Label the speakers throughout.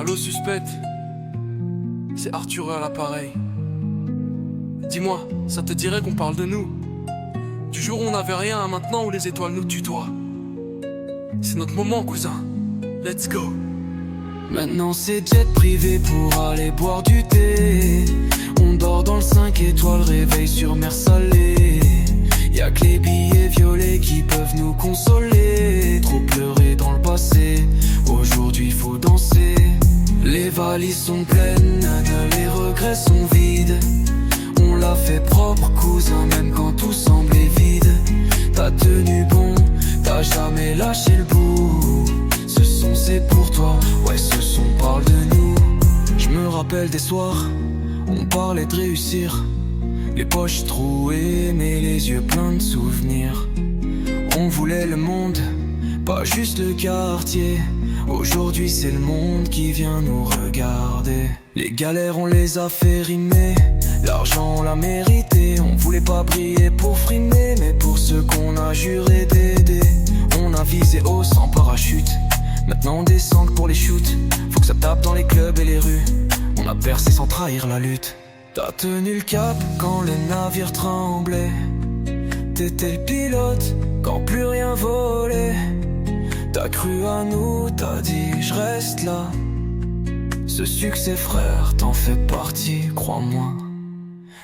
Speaker 1: Allô suspect, c'est Arthur à l'appareil. Dis-moi, ça te dirait qu'on parle de nous? Du jour où on n'avait rien à maintenant où les étoiles nous tutoient. C'est notre moment, cousin. Let's go.
Speaker 2: Maintenant c'est jet privé pour aller boire du thé. On dort dans le 5 étoiles, réveil sur mer salée. Y'a que les billets violets qui peuvent nous consoler. Trop pleurer dans le passé, aujourd'hui faut danser. Les valises sont pleines, les regrets sont vides. On l'a fait propre cousin, même quand tout semblait vide. T'as tenu bon, t'as jamais lâché le bout. Ce son c'est pour toi, ouais ce son parle de nous. Je me rappelle des soirs, on parlait de réussir. Les poches trouées, mais les yeux pleins de souvenirs. On voulait le monde, pas juste le quartier. Aujourd'hui c'est le monde qui vient nous regarder. Les galères on les a fait rimer, l'argent on l'a mérité. On voulait pas briller pour frimer, mais pour ceux qu'on a juré d'aider. On a visé haut sans parachute, maintenant on descend que pour les shoots. Faut que ça tape dans les clubs et les rues. On a percé sans trahir la lutte. T'as tenu le cap quand le navire tremblait. T'étais le pilote quand plus rien volait. T'as cru à nous, t'as dit je reste là. Ce succès frère, t'en fais partie, crois-moi.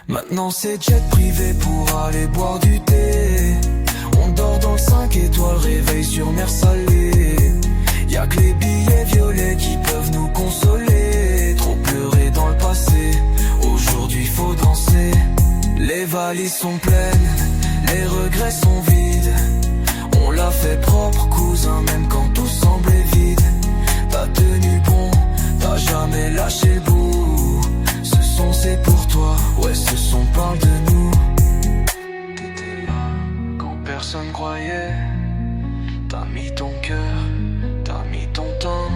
Speaker 2: Maintenant c'est jet privé pour aller boire du thé. On dort dans le 5 étoiles, réveil sur mer salée. Y'a que les billets violets qui peuvent nous consoler. Trop pleurer dans le passé, aujourd'hui faut danser. Les valises sont pleines, les regrets sont vides. On l'a fait propre cousin, même quand tout semblait vide. T'as tenu bon, t'as jamais lâché le bout. Ce son c'est pour toi, ouais ce son parle de nous. T'étais là quand personne croyait. T'as mis ton cœur, t'as mis ton temps.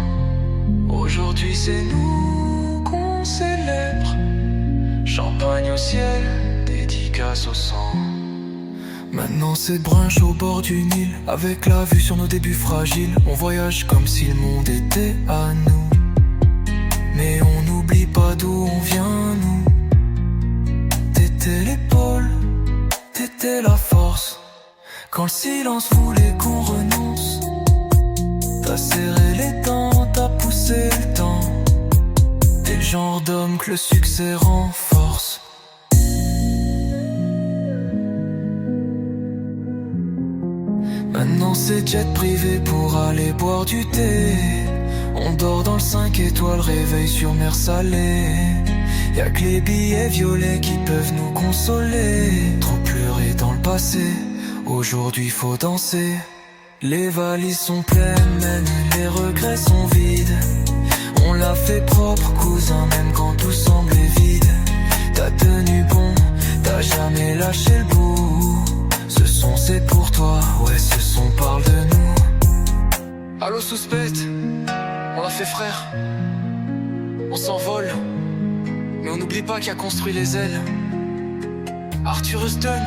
Speaker 2: Aujourd'hui c'est nous qu'on célèbre. Champagne au ciel, dédicace au sang. Maintenant c'est brunch au bord du Nil, avec la vue sur nos débuts fragiles. On voyage comme si le monde était à nous, mais on n'oublie pas d'où on vient nous. T'étais l'épaule, t'étais la force. Quand le silence voulait qu'on renonce, t'as serré les dents, t'as poussé le temps. T'es le genre d'homme que le succès renforce. Maintenant c'est jet privé pour aller boire du thé. On dort dans le 5 étoiles, réveil sur mer salée. Y'a que les billets violets qui peuvent nous consoler. Trop pleurer dans le passé, aujourd'hui faut danser. Les valises sont pleines, même les regrets sont vides. On l'a fait propre cousin, même quand tout semblait vide. T'as tenu bon, t'as jamais lâché le bout. Ce son c'est pour toi, ouais ce son parle de nous.
Speaker 1: Allô suspect, on l'a fait frère. On s'envole, mais on n'oublie pas qui a construit les ailes. Arthur Houston.